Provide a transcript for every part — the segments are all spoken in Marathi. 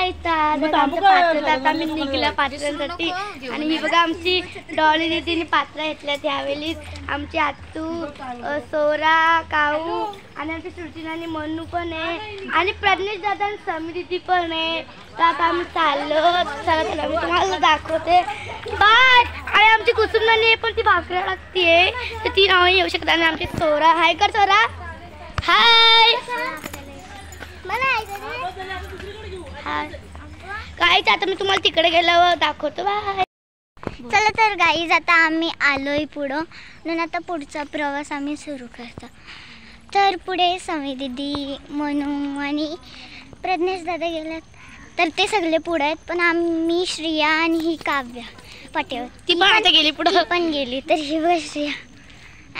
आता मी निघला पात्रांसाठी आणि ही बघा आमची डॉली दीदीने पात्र घेतल्या त्यावेळी आमची आत्तू सोरा काऊ आणि आमची सृष्टी आणि मनू पण आहे आणि प्रज्ञेश दादा आणि समी दीदी पण आहे. तर आता आम्ही चाललो चला मी तुम्हाला दाखवते बाय. आणि आमची कुसुम नानी आहे पण ती भाकऱ्या लागते तर ती नाव येऊ शकतात. आणि आमची सोरा हाय कर सोरा हाय हाय गाईज. आता मी तुम्हाला तिकडे गेल्यावर दाखवतो बाय. चला तर गाईज आता आम्ही आलोय पुढं म्हणून आता पुढचा प्रवास आम्ही सुरू करतो. तर पुढे समी दीदी मनू आणि प्रज्ञेश दादा गेल्यात तर ते सगळे पुढे आहेत पण आम्ही श्रिया आणि ही काव्या पाटेवर ती पण आता गेली पुढे पण गेली. तर ही बघ श्रिया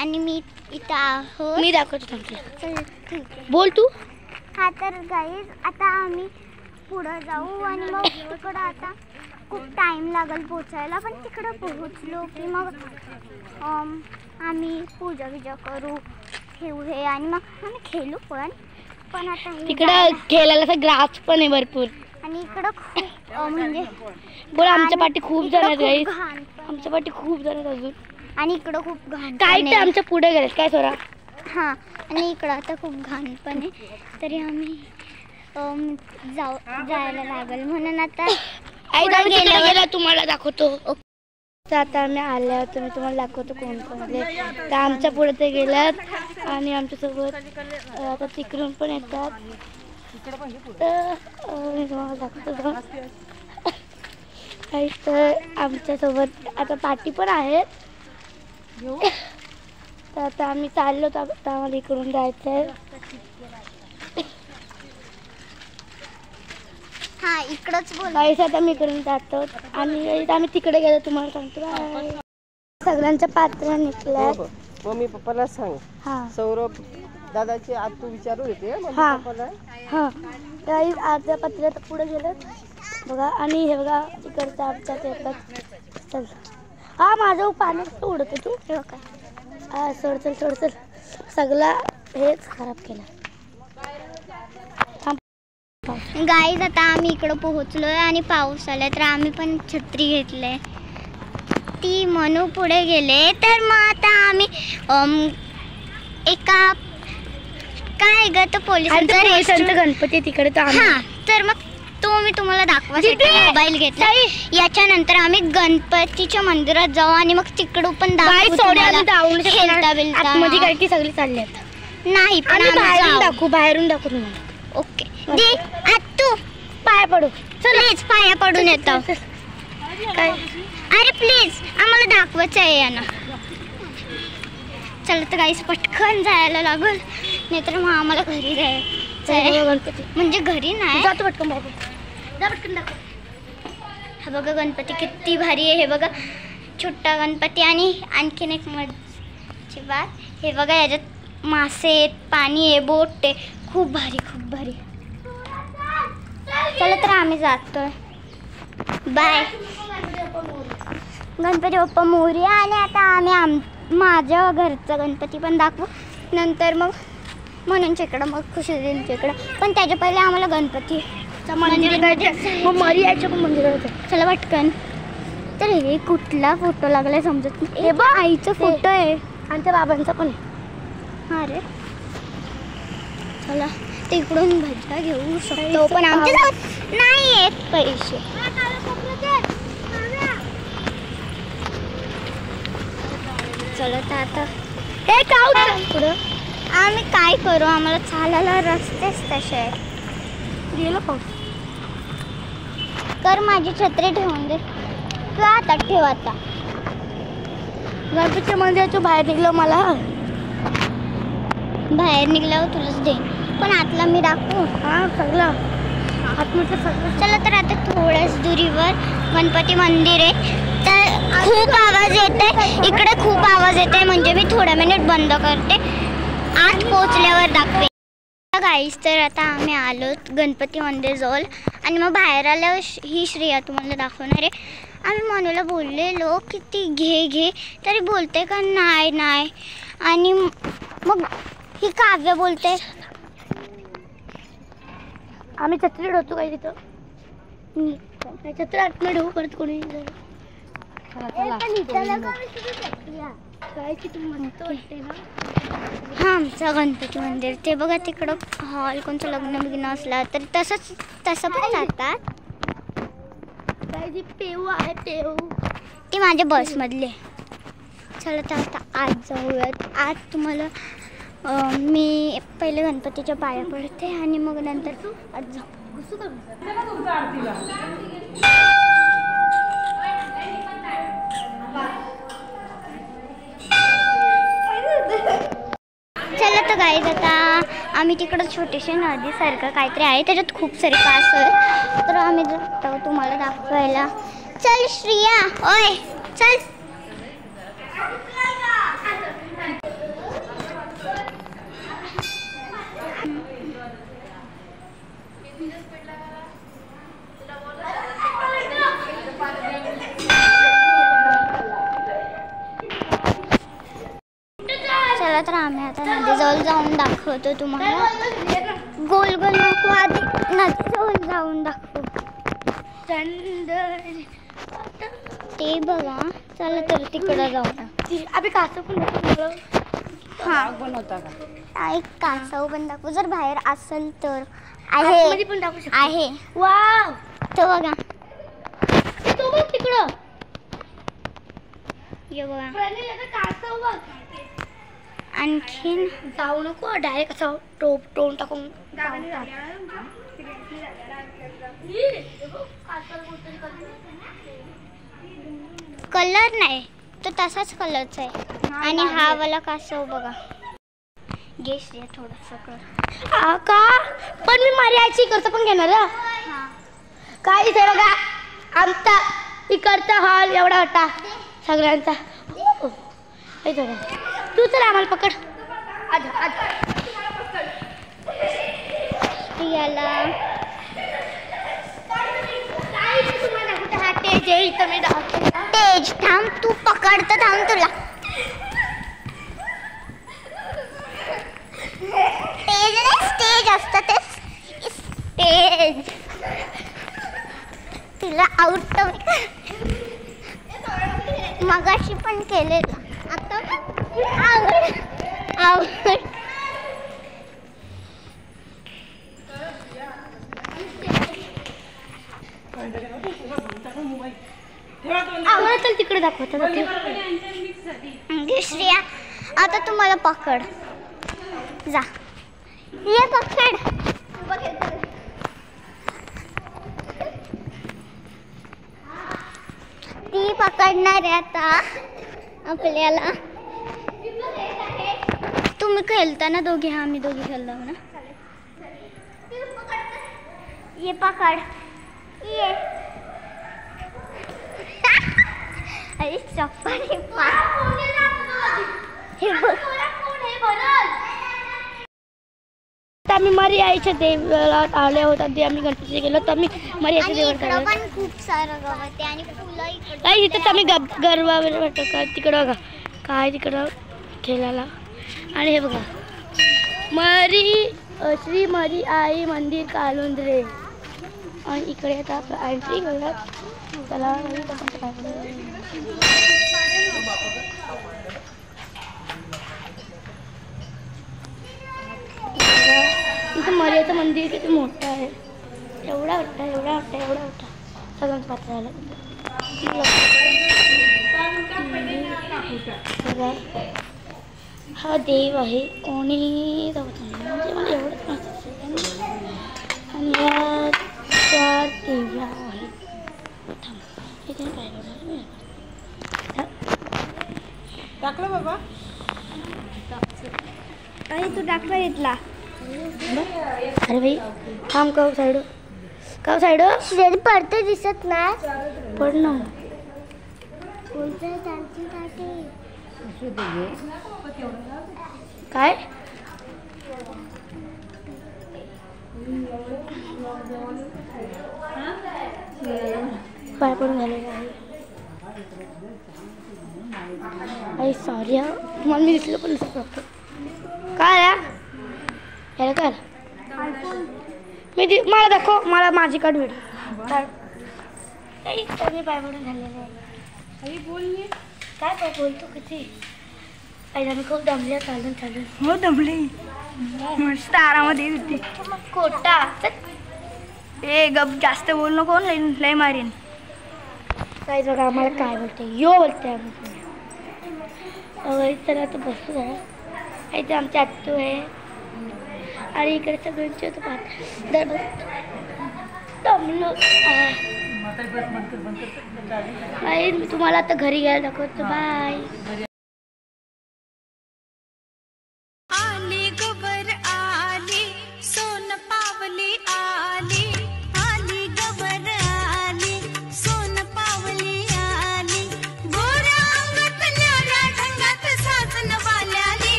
आणि मी इथं आहो. मी दाखवतो तुमचं चल ठीक आहे बोल तू. हा तर गाईज आता आम्ही पुढं जाऊ आणि मग तिकडं आता खूप टाईम लागेल पोचायला पण तिकडं पोहोचलो की मग आम्ही पूजा विजा करू खेळू हे आणि मग आम्ही खेळू पण आता तिकडं खेळायला ग्रास पण आहे भरपूर आणि इकडं खूप म्हणजे बोल आमच्या पाठी खूप जण आहेत गाईज. आमच्या पाठी खूप जण आहेत अजून आणि इकडं खूप घाण काय ते आमच्या पुढे गेलेत काय सोरा. हां आणि इकडं आता खूप घाण पण आहे तरी आम्ही जायला लागेल म्हणून आता गेला तुम्हाला दाखवतो. आता आम्ही आल्या तर मी तुम्हाला दाखवतो कोण कोण तर आमच्या पुढे ते गेल्यात आणि आमच्यासोबत आता तिकडून पण येतात मी तुम्हाला दाखवतो. तर आमच्यासोबत आता पाठी पण आहेत तर आता आम्ही चाललो तर आम्हाला इकडून जायचं आहे. हा इकडंच बोल. आता मी इकडून जातो आणि आम्ही तिकडे गेलो तुम्हाला सांगतो. सगळ्यांच्या पात्र निघल्या. मम्मी पप्पाला सांग. हा सौरभ दादाचे आत्तू विचारू येते. हा हा काही अर्ध्या पत्रात पुढे गेलं बघा आणि हे बघा तिकडच्या आमच्यात येतात. चल हा माझं पाण्यात उडतो तू हा सोड चल सगळा हेच खराब केला. गाईज आता आम्ही इकडं पोहोचलोय आणि पाऊस आलाय तर आम्ही पण छत्री घेतले. ती मनू पुढे गेले तर मग आता आम्ही एका काय ग तो पोलिसांचा गणपती तिकडे तर मग तो मी तुम्हाला दाखवासाठी मोबाईल घेतला. याच्यानंतर आम्ही गणपतीच्या मंदिरात जाऊ आणि मग तिकडून पण आतमध्ये काय की सगळी चालली आहेत नाही पण बाहेरून दाखवू तुम्हाला. ओके दे आत्तू पाय पडू प्लीज पाया पडून येतो काय. अरे प्लीज आम्हाला दाखवायचं आहे यांना. चला तर गाईस पटकन जायला लागल नाहीतर मग आम्हाला घरी जायचं गणपती म्हणजे घरी नाही जातो पटकन बाबू जा पटकन दाखव. हा बघा गणपती किती भारी आहे. हे बघा छोटा गणपती आणि आणखीन एक मजेची बात हे बघा याच्यात मासे आहेत पाणी आहे बोट आहे खूप भारी चला तर आम्ही जातोय बाय. गणपती बाप्पा मोरया. आणि आता आम्ही माझ्या घरचा गणपती पण दाखवू नंतर मग म्हणून इकडं मग खुशीदींच्या इकडं पण त्याच्या पहिले आम्हाला गणपतीचं मंदिर यायचं पण मंदिर चला पटकन. तर हे कुठला फोटो लागलाय समजत नाही. हे बघ आईचा फोटो आहे आणि त्या बाबांचा पण आहे. हा रे चला तिकडून भज्या घेऊ शकतो पण आमच्या नाही आहेत पैसे. चला तर आता हे पुढं आम्ही काय करू आम्हाला चालायला रस्तेच तसे आहेत. गेलो पाऊस कर माझी छत्री ठेवून दे किंवा आता ठेव. आता गणपतीच्या मंदिराच्या बाहेर निघलो मला बाहेर निघल्यावर तुलाच देईन पण आतला मी दाखवू. हा सगळं आतमध्ये सगळं. चला तर आता थोड्याच दुरीवर गणपती मंदिर आहे तर खूप आवाज येते इकडे खूप आवाज येते म्हणजे मी थोड्या मिनिट बंद करते आत पोचल्यावर दाखवे. गाईस तर आता आम्ही आलो गणपती मंदिर जवळ आणि मग बाहेर आल्यावर ही श्रेया तुम्हाला दाखवणार आहे. आम्ही मनूला बोललेलो की ती घे तरी बोलते का नाही आणि मग ही काव्य बोलते आम्ही छत्री होतो काय तिथं त्याच्यात आतमध्ये हो परत कोणी काय किती मस्त वाटते ना. हा आमचं गणपती मंदिर ते बघा तिकडं हॉल कोणतं लग्न बिग्न असला तर तसं पण जातात. काय ती पेऊ आहे पेऊ ती माझ्या बसमधले. चला तर आता आज जाऊयात. आज तुम्हाला मी पहिले गणपतीच्या पाया पडते आणि मग नंतर आज जाऊ. चला तर गाईज आता आम्ही तिकडं छोटेसे नदीसारखं काहीतरी आहे त्याच्यात खूप सारे कास आहे तर आम्ही जातो तुम्हाला दाखवायला. चल श्रिया ओय चल. चला तर आम्ही आता नदीजवळ जाऊन दाखवतो तुम्हाला. गोल गोल नको आधी नदीजवळ जाऊन दाखवू. ते बघा चला तर तिकडं जाऊ. आम्ही कासव पण हा बनवता का? एक कासव पण दाखवू जर बाहेर असेल तर. आहे पण टाकू शकतो. आहे वाव तो बघा तो बघ तिकडं ये बघा. कासव बघ. आणखीन जाऊ नको डायरेक्ट असं टोन टाकून. कलर नाही तो तसाच कलरचा आहे. आणि हा वाला कासव बघा. गेस दे थोडंसं कर. का पण मी माझी आईची करता पण घेणार. काय इथे बघा आमचा इकडचा हॉल एवढा होता सगळ्यांचा. तू चल आम्हाला पकड. याला तेज थांब तू पकडतं थांब तुला. स्टेज असतं ते स्टेज. तुला आउट मगाशी पण केलेलं आता आवड आवड. आम्हाला चल तिकडे दाखवतात. श्रेया आता तुम्हाला पकड जा. ये पकड. ती पकडणार आहे आता आपल्याला. तुम्ही खेळताना दोघे आम्ही दोघे खेळलो ना. ये पकड ये. अरे चप्पल हे बघ. आम्ही मारी आईच्या देवळात आले होता. ते आम्ही गणपती गेलो तर आम्ही मारी आईच्या देवळात पण खूप सारं गवत आहे आणि फुलं नाही तिथं आम्ही गरबा वाटतं का तिकडं बघा काय तिकडं खेळायला. आणि हे बघा श्री मरी आई मंदिर कालुंद्रे. आणि इकडे आता एंट्री करूया. चला इथं मर्याचं मंदिर किती मोठं आहे. एवढा मोठा एवढा मोठा एवढा मोठा सगळ्यांचं पात्र आलं. हा देव आहे कोणी जाऊत नाही म्हणजे मला एवढंच माहिती. आणि या 4 देव्या आहेत. इथे काय टाकलं बाबा. काही तू टाकला घेतला. अरे भाई थांब. काव साईड पडते दिसत नाही. पड ना. काय पाय पडून झालेलं आहे. आई सॉरी हा तुम्हाला मी दिसलं पण नसतं. काय याला कर मी मला दाखव. मला माझी कार्ड भेट काही कमी पाय पडून झालेले आहे. आई बोलली काय पाय बोलतो किती आई आम्ही खूप दमले चालून चालून. हो दमले मस्त आरामात येत होती. खोटा ए गप जास्त बोल नको लय मारीन. काही बघा आम्हाला काय बोलते यो बोलते आम्ही. तर आता बसू जरा. इथे आमची आत्तू आहे आणि इकडे सगळ्यांची होतं पाहत दर दमलो. मी तुम्हाला आता घरी घ्यायला दाखवतो. बाय.